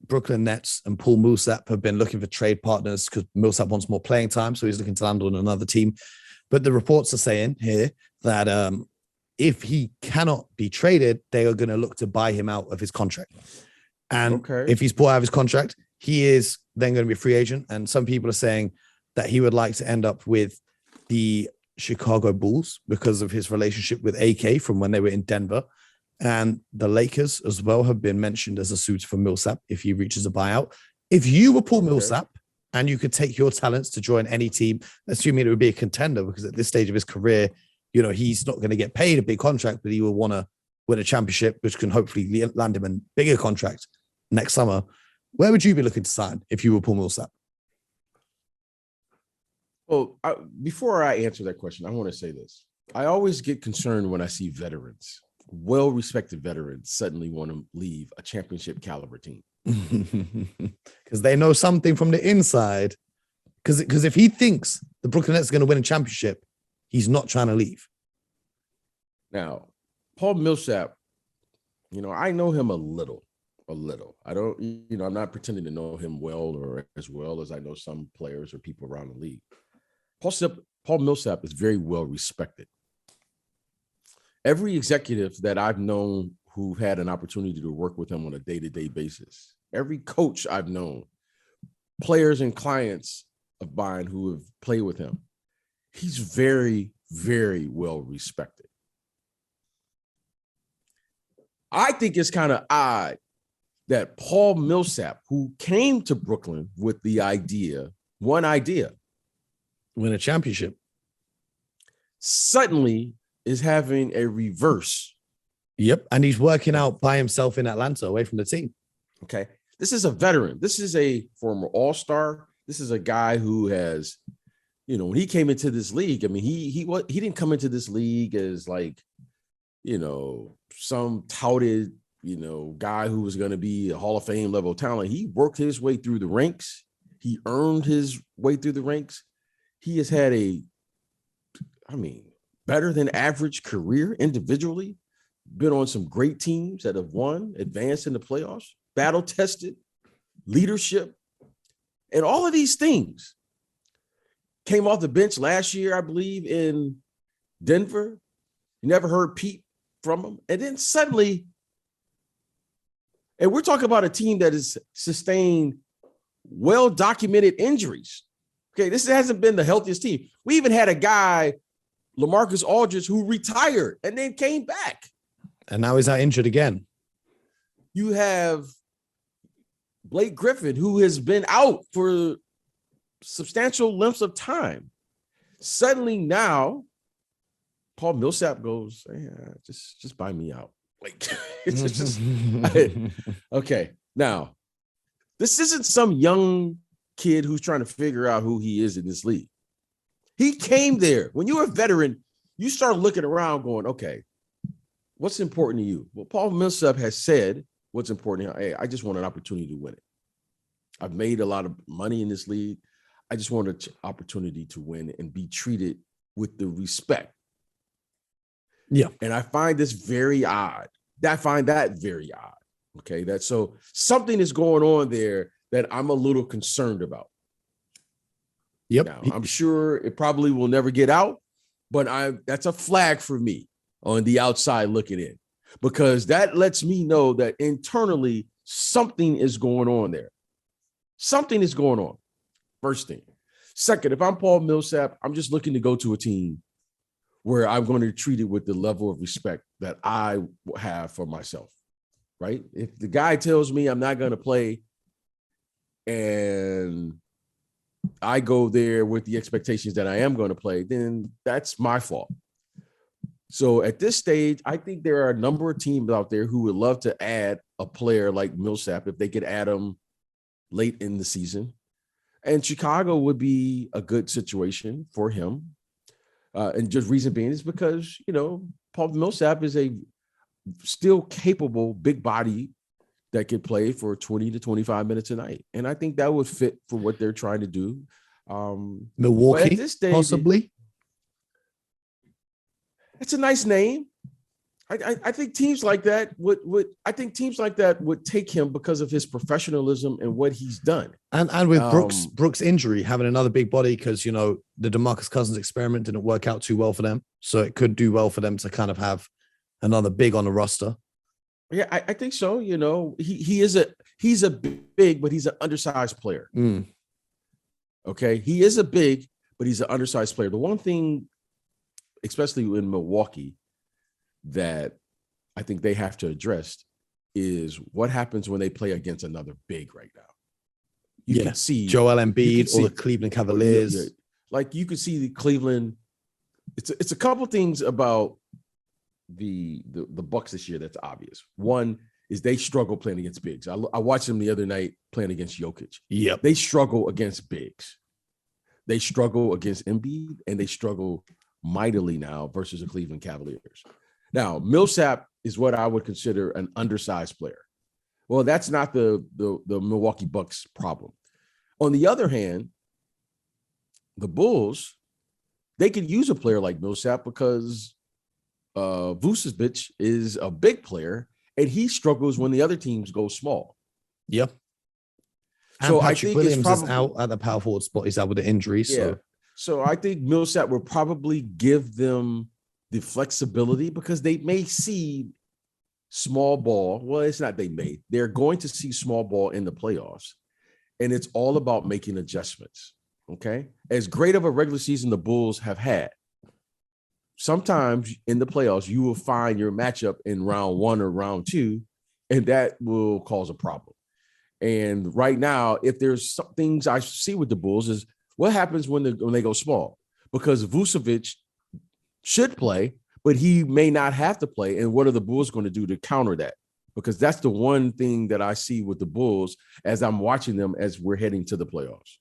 Brooklyn Nets and Paul Millsap have been looking for trade partners because Millsap wants more playing time, so he's looking to land on another team. But the reports are saying here that if he cannot be traded, they are going to look to buy him out of his contract. And if he's bought out of his contract, he is then going to be a free agent. And some people are saying that he would like to end up with the Chicago Bulls because of his relationship with AK from when they were in Denver. And the Lakers as well have been mentioned as a suitor for Millsap if he reaches a buyout. If you were Paul Millsap and you could take your talents to join any team, assuming it would be a contender, because at this stage of his career, you know, he's not going to get paid a big contract, but he will want to win a championship, which can hopefully land him a bigger contract next summer. Where would you be looking to sign if you were Paul Millsap? Well, before I answer that question, I want to say this. I always get concerned when I see veterans, well-respected veterans, suddenly want to leave a championship caliber team. Because they know something from the inside. Because if he thinks the Brooklyn Nets are going to win a championship, he's not trying to leave. Now, Paul Millsap, you know, I know him a little. I don't, you know, I'm not pretending to know him well or as well as I know some players or people around the league. Paul Millsap is very well respected. Every executive that I've known who've had an opportunity to work with him on a day-to-day basis, every coach I've known, players and clients of mine who have played with him, he's very, very well respected. I think it's kind of odd that Paul Millsap, who came to Brooklyn with the idea, one idea, win a championship, suddenly is having a reverse. Yep. And he's working out by himself in Atlanta away from the team. Okay. This is a veteran. This is a former all-star. This is a guy who has, you know, when he came into this league, I mean, he didn't come into this league as like, you know, some touted, you know, guy who was going to be a Hall of Fame level talent. He worked his way through the ranks. He earned his way through the ranks. He has had better than average career individually, been on some great teams that have won, advanced in the playoffs, battle tested, leadership, and all of these things. Came off the bench last year, I believe, in Denver. You never heard peep from him. And then suddenly, and we're talking about a team that has sustained well-documented injuries. Okay, this hasn't been the healthiest team. We even had a guy, LaMarcus Aldridge, who retired and then came back. And now he's out injured again. You have Blake Griffin, who has been out for substantial lengths of time. Suddenly now, Paul Millsap goes, hey, just buy me out. Like, it's just okay. Now, this isn't some young kid who's trying to figure out who he is in this league. He came there. When you're a veteran, you start looking around going, okay, what's important to you? Well, Paul Millsap has said what's important. Hey, I just want an opportunity to win it. I've made a lot of money in this league. I just want an opportunity to win and be treated with the respect. Yeah. And I find this very odd. I find that very odd. Okay. So something is going on there that I'm a little concerned about. Yep. Now, I'm sure it probably will never get out, but that's a flag for me on the outside looking in, because that lets me know that internally something is going on there. Something is going on. First thing. Second, if I'm Paul Millsap, I'm just looking to go to a team where I'm going to treat it with the level of respect that I have for myself, right? If the guy tells me I'm not going to play and I go there with the expectations that I am going to play, then that's my fault. So at this stage, I think there are a number of teams out there who would love to add a player like Millsap if they could add him late in the season. And Chicago would be a good situation for him. And just reason being is because, you know, Paul Millsap is a still capable big body that could play for 20 to 25 minutes a night. And I think that would fit for what they're trying to do. Milwaukee, at this stage, possibly. It's a nice name. I think teams like that would take him because of his professionalism and what he's done. And with Brooks' injury, having another big body, because the DeMarcus Cousins experiment didn't work out too well for them. So it could do well for them to kind of have another big on the roster. Yeah, I think so. He's a big, but he's an undersized player. Okay. He is a big, but he's an undersized player. The one thing, especially in Milwaukee, that I think they have to address is what happens when they play against another big right now. You can see Joel Embiid or the Cleveland Cavaliers. Like you could see the Cleveland. It's a couple things about the Bucks this year that's obvious. One is they struggle playing against bigs. I watched them the other night playing against Jokic. Yep. They struggle against bigs. They struggle against Embiid, and they struggle mightily now versus the Cleveland Cavaliers. Now, Millsap is what I would consider an undersized player. Well, that's not the Milwaukee Bucks problem. On the other hand, the Bulls, they could use a player like Millsap because Vucevic is a big player, and he struggles when the other teams go small. Yep. And so Patrick I think Williams is out at the power forward spot. He's out with the injury. So I think Millsap will probably give them the flexibility because they may see small ball. Well, it's not they may. They're going to see small ball in the playoffs, and it's all about making adjustments. Okay? As great of a regular season the Bulls have had, sometimes in the playoffs, you will find your matchup in round 1 or round 2, and that will cause a problem. And right now, if there's some things I see with the Bulls is what happens when they go small, because Vucevic should play, but he may not have to play. And what are the Bulls going to do to counter that? Because that's the one thing that I see with the Bulls as I'm watching them as we're heading to the playoffs.